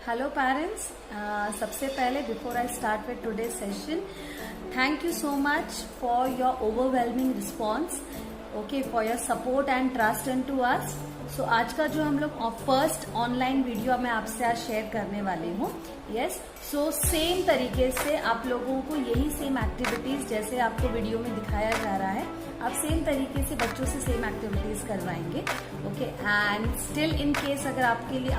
Hello parents, सबसे पहले before I start with today's session, thank you so much for your overwhelming response, okay, for your support and trust into us. So आज का जो हम लोग first online video मैं आपसे आज शेयर करने वाली हूँ. यस, सो सेम तरीके से आप लोगों को यही सेम एक्टिविटीज जैसे आपको वीडियो में दिखाया जा रहा है, आप सेम तरीके से बच्चों से सेम एक्टिविटीज करवाएंगे. Okay, and still in case अगर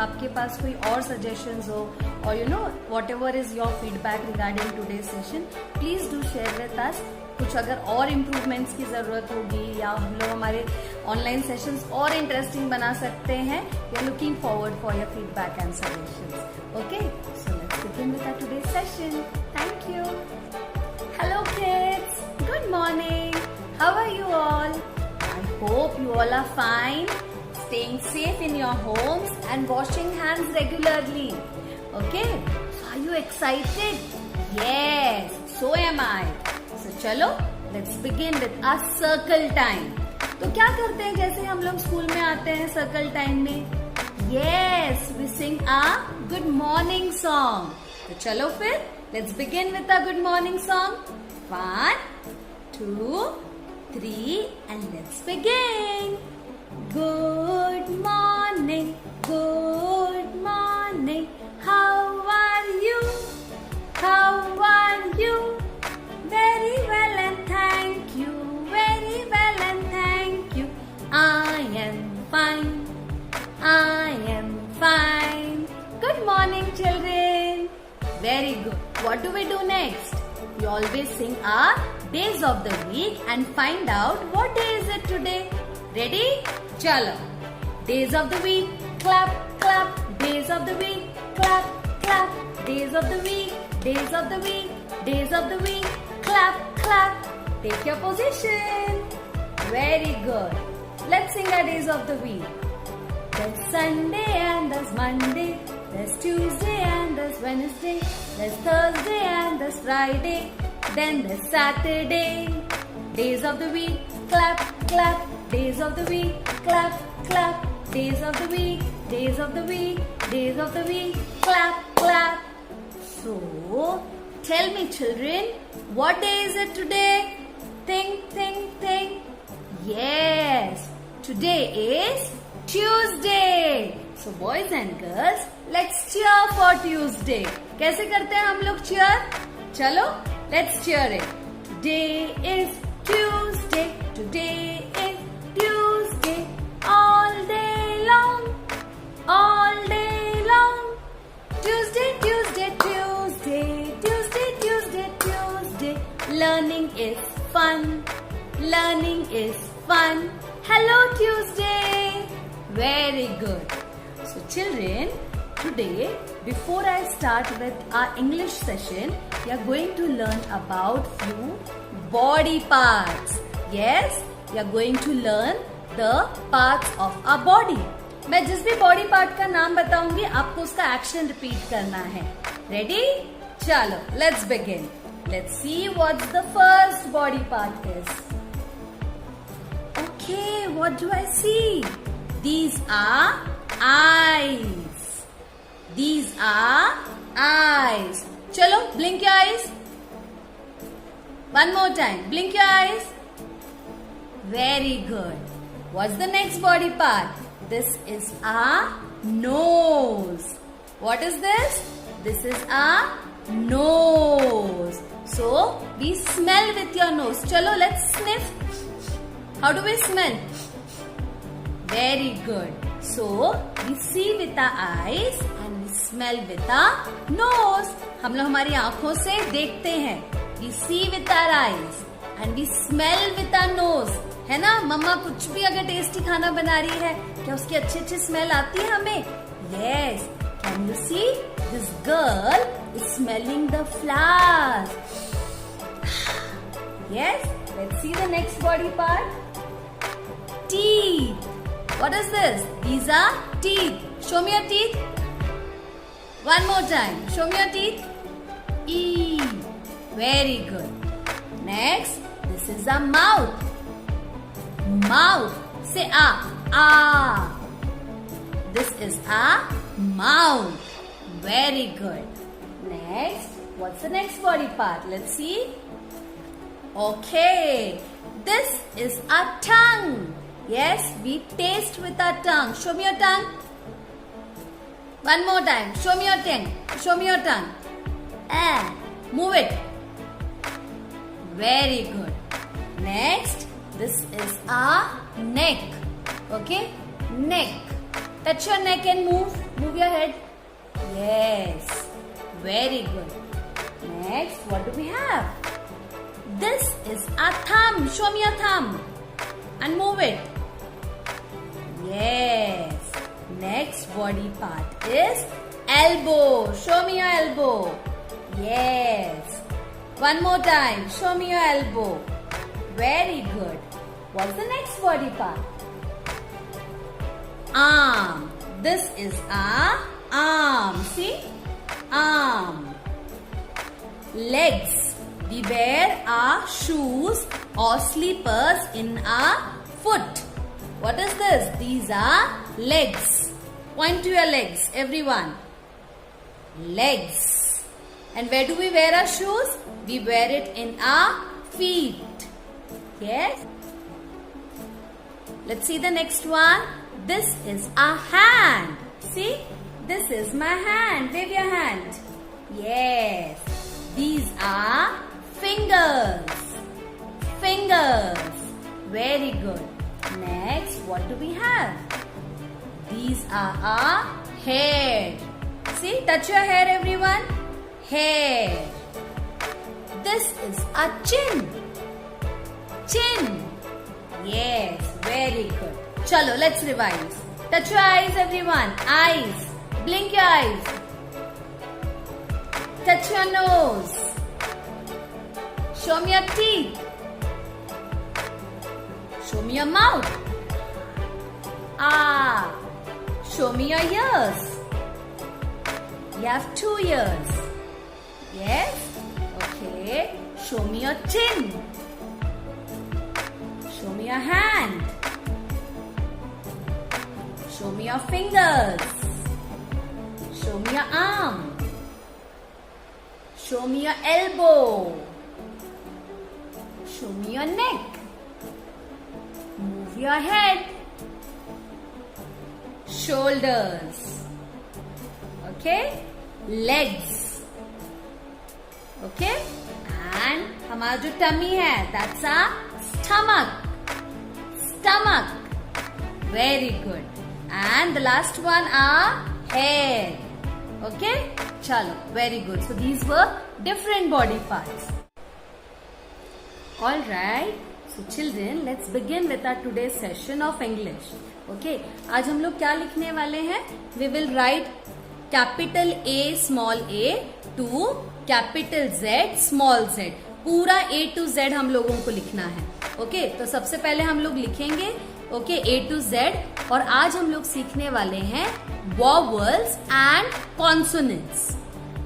आपके पास कोई और सजेशंस हो और you know what ever is your feedback regarding today session, please do share with us. कुछ अगर और इम्प्रूवमेंट्स की जरूरत होगी या हम लोग हमारे ऑनलाइन सेशंस और इंटरेस्टिंग बना सकते हैं, we are looking forward for your feedback and suggestions. Okay, so let's begin with our today session. Thank you. Hello kids, good morning. How are you all? I hope you all are fine, staying safe in your homes and washing hands regularly. Okay? So are you excited? Yes, so am I. So चलो, let's begin with our circle time. तो क्या करते हैं जैसे हम लोग school में आते हैं सर्कल टाइम में? Yes, we sing a good morning song. तो चलो फिर, let's begin with a good morning song. 1, 2, 3 and let's begin. Good morning, good morning. How are you? How are you? Very well and thank you. Very well and thank you. I am fine. I am fine. Good morning, children. Very good. What do we do next? We always sing our days of the week and find out what day is it today. Ready? Chalo. Days of the week. Clap, clap. Days of the week. Clap, clap. Days of the week. Days of the week. Days of the week. Clap, clap. Take your position. Very good. Let's sing our days of the week. There's Sunday and there's Monday. There's Tuesday and there's Wednesday. There's Thursday and there's Friday. Then there's Saturday. Days of the week. Clap, clap. Days of the week. Clap, clap. Days of the week. Days of the week. Days of the week. Clap, clap. So, tell me children, what day is it today? Think, think, think. Yes, today is Tuesday. So boys and girls, let's cheer for Tuesday. कैसे करते हैं हम लोग cheer? चलो, let's cheer it. Today is Tuesday. Today is Tuesday. All day long. All day long. Tuesday, Tuesday, Tuesday. Tuesday, Tuesday, Tuesday. Learning is fun. Learning is fun. Hello Tuesday. Very good. So children, today before I start with our English session, we are going to learn about few body parts. Yes, we are going to learn the parts of our body. मैं जिस भी body part का नाम बताऊंगी आपको उसका action repeat करना है. रेडी? चलो, let's begin. Let's see what's the first body part is. Okay, what do I see? These are eyes. These are eyes. Chalo, blink your eyes. One more time. Blink your eyes. Very good. What's the next body part? This is a nose. What is this? This is a nose. So, we smell with your nose. Chalo, let's sniff. How do we smell? Very good. So, we see with our eyes and we smell with our nose. हम लोग हमारी आँखों से देखते हैं. We see with our eyes and we smell with our nose. है ना? मम्मा कुछ भी अगर टेस्टी खाना बना रही है, क्या उसकी अच्छी अच्छी स्मेल आती है हमें? Yes. Can you see? This girl is smelling the flowers. Yes. Let's see the next body part. Teeth. What is this? These are teeth. Show me your teeth. One more time. Show me your teeth. E. Very good. Next, this is a mouth. Mouth. Say ah. Ah. This is a mouth. Very good. Next, what's the next body part? Let's see. Okay, this is our tongue. Yes, we taste with our tongue. Show me your tongue. One more time. Show me your tongue. Show me your tongue. Move it. Very good. Next, this is our neck. Okay, neck. Touch your neck and move. Move your head. Yes. Very good. Next, what do we have? This is our thumb. Show me your thumb. And move it. Yes. Next body part is elbow. Show me your elbow. Yes. One more time. Show me your elbow. Very good. What's the next body part? Arm. This is our arm. See? Arm. Legs. We wear our shoes or slippers in our foot. What is this? These are legs. Point to your legs, everyone. Legs. And where do we wear our shoes? We wear it in our feet. Yes? Let's see the next one. This is our hand. See? This is my hand. Wave your hand. Yes. These are fingers. Fingers. Very good. Next, what do we have? These are our hair. See, touch your hair, everyone. Hair. This is our chin. Chin. Yes, very good. Chalo, let's revise. Touch your eyes, everyone. Eyes. Blink your eyes. Touch your nose. Show me your teeth. Show me your mouth. Show me your ears. You have 2 ears. Yes? Okay. Show me your chin. Show me your hand. Show me your fingers. Show me your arm. Show me your elbow. Show me your neck. Move your head. Shoulders. Okay? Legs. Okay? And हमारा जो tummy है, that's our stomach. Stomach. Very good. And the last one are hair. Okay? Chalo. Very good. So these were different body parts. Alright. So children, let's begin with our today's session of English. Okay? आज हम लोग क्या लिखने वाले हैं? We will write capital A small a to capital Z small z. पूरा A to Z हम लोगों को लिखना है. ओके? तो सबसे पहले हम लोग लिखेंगे ओके A to Z और आज हम लोग सीखने वाले हैं vowels and consonants.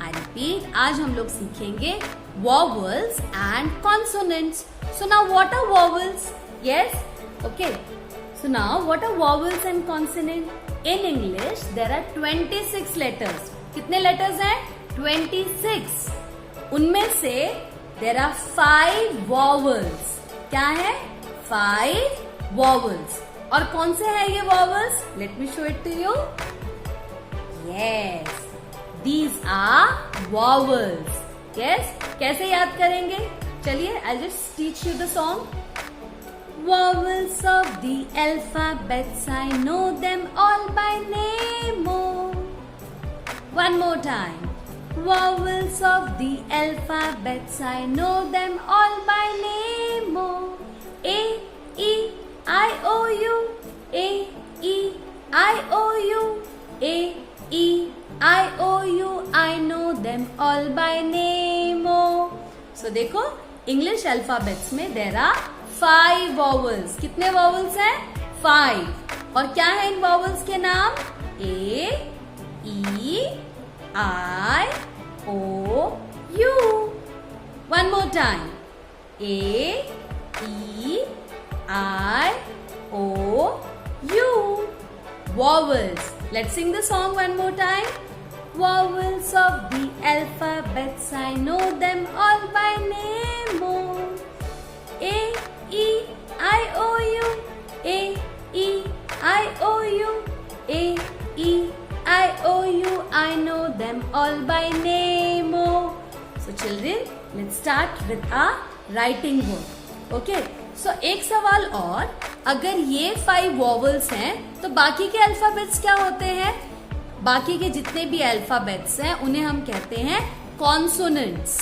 I repeat, आज हम लोग सीखेंगे vowels and consonants. So now what are vowels? Yes? Okay. So now what are vowels and consonants? In English there are 26 letters. कितने letters हैं? 26. उनमें से there are 5 vowels. क्या है? 5 vowels. और कौन से हैं ये vowels? Let me show it to you. Yes. These are vowels. Yes? कैसे याद करेंगे? चलिए, I'll just teach you the song. Vowels of the alphabets, I know them all by name. Oh. One more time. Vowels of the alphabets, I know them all by name. Oh. A, E, I, O, U. A, E, I, O, U. A, E, I, O, U. I know them all by name. Oh. So देखो, English alphabets में there are 5 vowels. कितने vowels हैं? 5. और क्या है इन vowels के नाम? A, E, I, O, U. One more time. A, E, I, O, U. Vowels. Let's sing the song one more time. vowels of the alphabets, I know them all by name. Oh. A, E, I, O, U. A, E, I, O, U. A, E, I, O, U. I know them all by name. Oh. So children, let's start with our writing work. Okay. So एक सवाल और, अगर ये 5 vowels हैं तो बाकी के alphabets क्या होते हैं? बाकी के जितने भी अल्फाबेट्स हैं उन्हें हम कहते हैं कॉन्सोनेंट्स.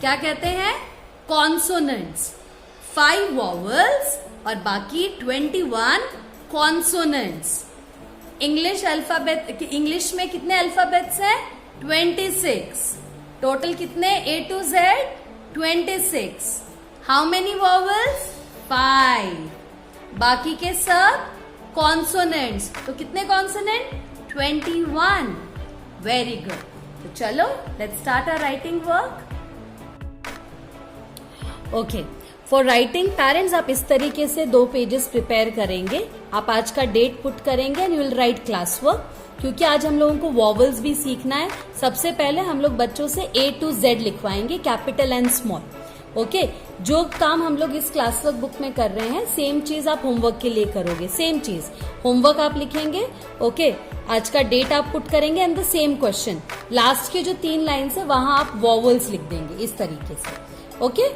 क्या कहते हैं? कॉन्सोनेंट्स. 5 वॉवल्स और बाकी 21 कॉन्सोनेंट्स. इंग्लिश में कितने अल्फाबेट्स हैं? 26. टोटल कितने? A to Z 26. How many vowels? 5. बाकी के सब कॉन्सोनेंट्स. तो कितने कॉन्सोनेंट? 21. Very good. तो चलो let's start our writing work. Okay, for writing parents आप इस तरीके से 2 पेजेस प्रिपेयर करेंगे. आप आज का डेट पुट करेंगे and you will write class work. क्योंकि आज हम लोगों को वॉवल्स भी सीखना है. सबसे पहले हम लोग बच्चों से A to Z लिखवाएंगे, कैपिटल एंड स्मॉल. ओके, जो काम हम लोग इस क्लास वर्क बुक में कर रहे हैं सेम चीज आप होमवर्क के लिए करोगे. सेम चीज होमवर्क आप लिखेंगे. ओके, आज का डेट आप पुट करेंगे and the same question. Last के जो 3 लाइन्स है वहां आप वॉवल्स लिख देंगे इस तरीके से. ओके,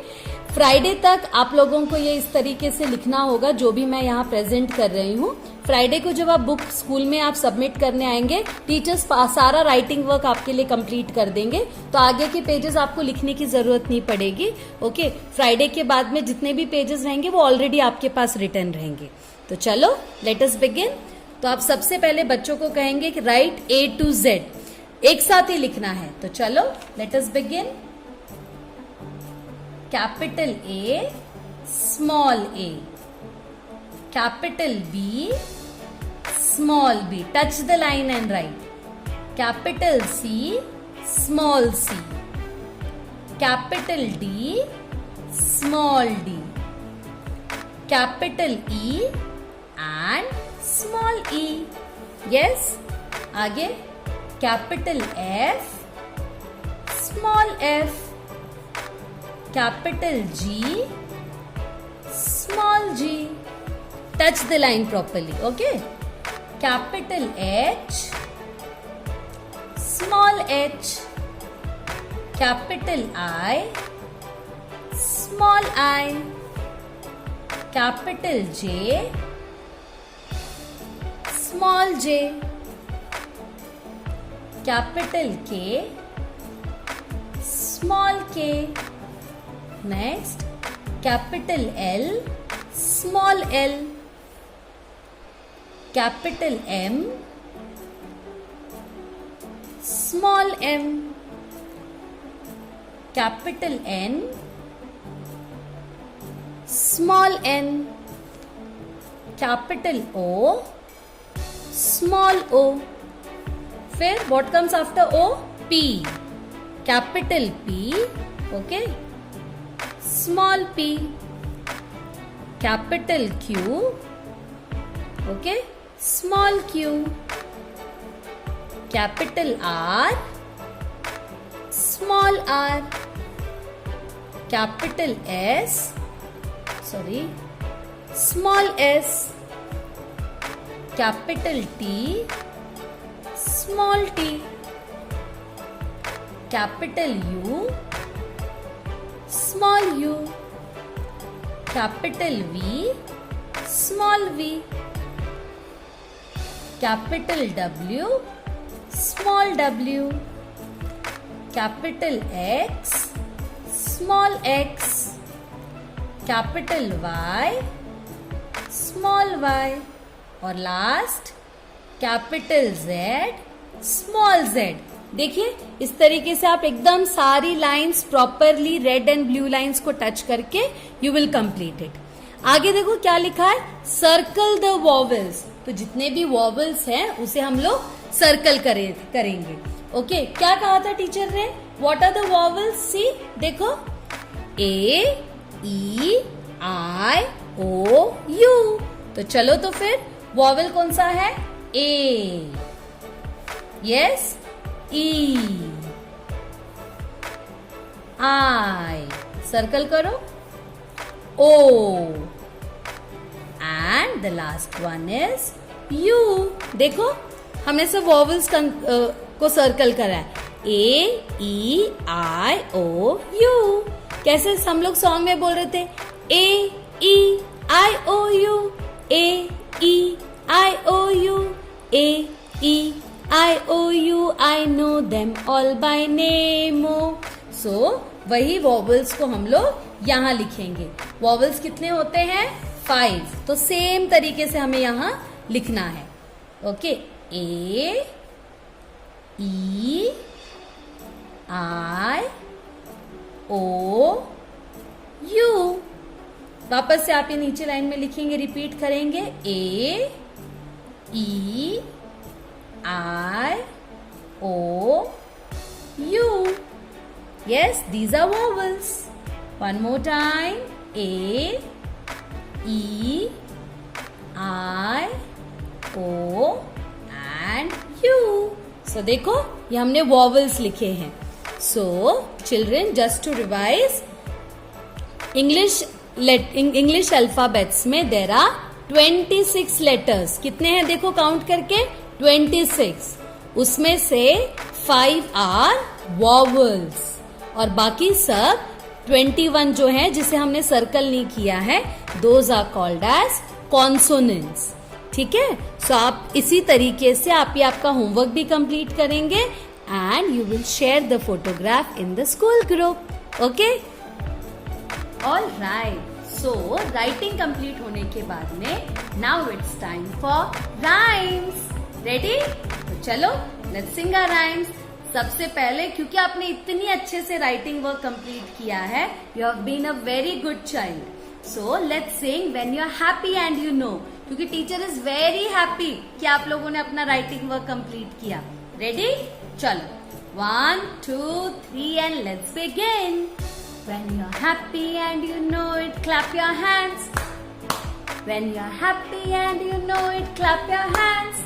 फ्राइडे तक आप लोगों को ये इस तरीके से लिखना होगा जो भी मैं यहाँ प्रेजेंट कर रही हूँ. फ्राइडे को जब आप बुक स्कूल में आप सबमिट करने आएंगे, टीचर्स सारा राइटिंग वर्क आपके लिए कंप्लीट कर देंगे. तो आगे के पेजेस आपको लिखने की जरूरत नहीं पड़ेगी. ओके, फ्राइडे के बाद में जितने भी पेजेस रहेंगे वो ऑलरेडी आपके पास रिटर्न रहेंगे. तो चलो लेट अस बिगिन. तो आप सबसे पहले बच्चों को कहेंगे कि राइट A to Z. एक साथ ही लिखना है. तो चलो let us begin. Capital A, small a. Capital B, small b. Touch the line and write. Capital C, small c. Capital D, small d. Capital E and small e. Yes? आगे capital F, small f. Capital G, small g. Touch the line properly. Okay. Capital H, small h. Capital I, small I. Capital J, small j. Capital K, small k. Next, capital L, small l. Capital M, small m. Capital N, small n. Capital O, small o. फिर what comes after O? P. Capital P, okay. Small p. Capital Q, okay. Small q. Capital R, small r. Capital S, small s. Capital T, small t. Capital U, small u. Capital V, small v. Capital W, small w. Capital X, small x. Capital Y, small y. और last capital Z, small z. देखिए इस तरीके से आप एकदम सारी lines properly red and blue lines को touch करके यू विल कंप्लीट इट. आगे देखो क्या लिखा है, सर्कल द वॉवल्स. तो जितने भी वॉवल्स हैं उसे हम लोग सर्कल करेंगे. ओके, क्या कहा था टीचर ने, व्हाट आर द वॉवल्स? सी देखो, ए, ई, आई, ओ, यू. तो चलो तो फिर वॉवल कौन सा है? A. Yes, E. I. Circle करो. O. And the last one is U. देखो हमने सब वॉवल्स को सर्कल करा है. A, E, I, O, U. कैसे हम लोग सॉन्ग में बोल रहे थे? A, E, I, O, U. A, E, I, O, U. A, E, I, O, U. I know them all by name. So वही वॉवल्स को हम लोग यहाँ लिखेंगे. वॉवल्स कितने होते हैं? 5. तो सेम तरीके से हमें यहाँ लिखना है. Okay. A, E, I, O, U. वापस से आप ये नीचे लाइन में लिखेंगे, रिपीट करेंगे. A, E, I, O, U. Yes, these are vowels. One more time. A, E, I, O and U. So देखो ये हमने vowels लिखे हैं. So children, just to revise, English alphabets में there are 26 letters. कितने हैं देखो काउंट करके? 26. उसमें से 5 are vowels और बाकी सब 21 जो है जिसे हमने सर्कल नहीं किया है, those are called as consonants. ठीक है. सो आप इसी तरीके से आप ये आपका होमवर्क भी कंप्लीट करेंगे and you will share the photograph in the school group. Okay. All right. So writing complete होने के बाद में now it's time for rhymes. Ready? तो चलो लेट्स सिंग आवर राइम्स. सबसे पहले क्योंकि आपने इतनी अच्छे से राइटिंग वर्क कंप्लीट किया है, you have been a very good child. So let's sing when you are happy and you know, क्योंकि टीचर इज वेरी हैप्पी कि आप लोगों ने अपना राइटिंग वर्क कंप्लीट किया. रेडी? चलो 1, 2, 3 and let's begin. When you're happy and you know it, clap your hands. When you're happy and you know it, clap your hands.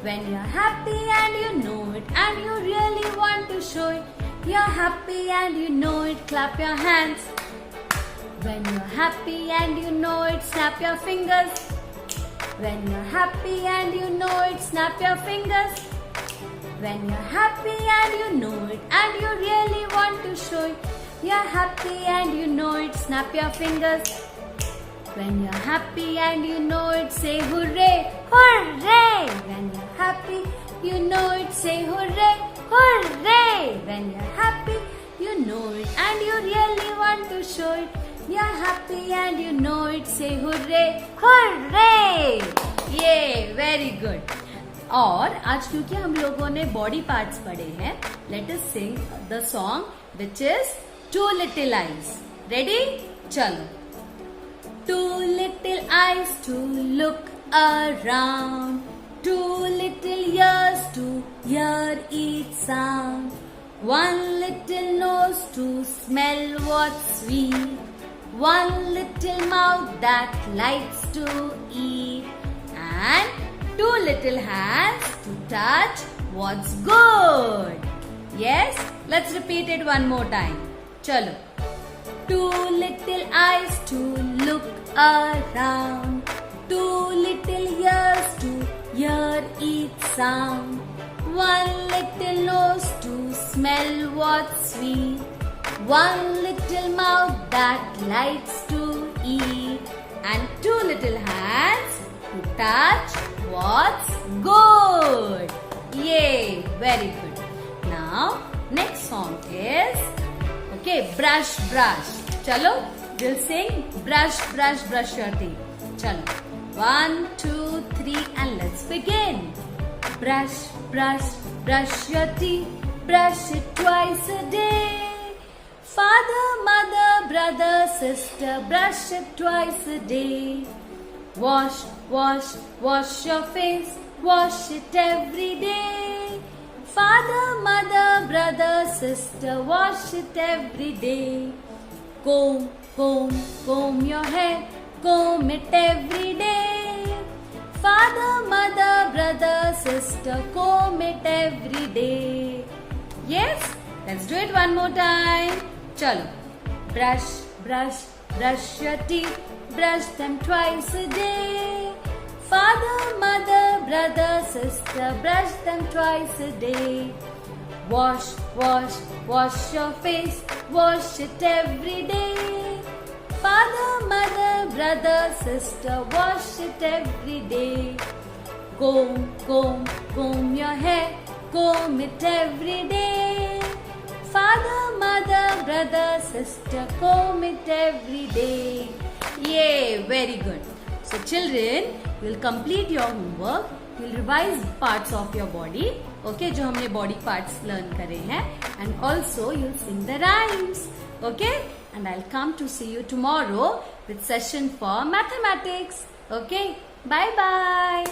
When you're happy and you know it and you really want to show it, you're happy and you know it, clap your hands. When you're happy and you know it, snap your fingers. When you're happy and you know it, snap your fingers. When you're happy and you know it and you really want to show it, you're happy and you know it, snap your fingers. When you're happy and you know it, say hooray, hooray. When you're happy, you know it, say hooray, hooray. When you're happy, you know it and you really want to show it, you're happy and you know it, say hooray, hooray. Yeah, very good. और आज क्योंकि हम लोगों ने body parts पढ़े हैं, let us sing the song which is two little eyes. Ready? चलो. Two little eyes to look around, two little ears to hear each sound, one little nose to smell what's sweet, one little mouth that likes to eat, and two little hands to touch what's good. Yes, let's repeat it one more time. Chalo. Two little eyes to look around, two little ears to hear each sound, one little nose to smell what's sweet, one little mouth that likes to eat, and two little hands to touch what's good. Yay, very good. Now next song is okay, brush brush. Chalo, we'll sing brush brush brush your teeth. Chalo, 1, 2, 3 and let's begin. Brush brush brush your teeth, brush it twice a day. Father, mother, brother, sister, brush it twice a day. Wash wash wash your face, wash it every day. Father, mother, brother, sister, wash it every day. Comb, comb, comb your hair, comb it every day. Father, mother, brother, sister, comb it every day. Yes, let's do it one more time. Chalo. Brush, brush, brush your teeth, brush them twice a day. Father, mother, brother, sister, brush them twice a day. Wash, wash, wash your face, wash it every day. Father, mother, brother, sister, wash it every day. Comb, comb, comb your hair, comb it every day. Father, mother, brother, sister, comb it every day. Yay, very good. So children, you will complete your homework. You will revise parts of your body. Okay, जो हमने body parts learn करे हैं. And also you will sing the rhymes. Okay, and I'll come to see you tomorrow with session for mathematics. Okay, bye bye.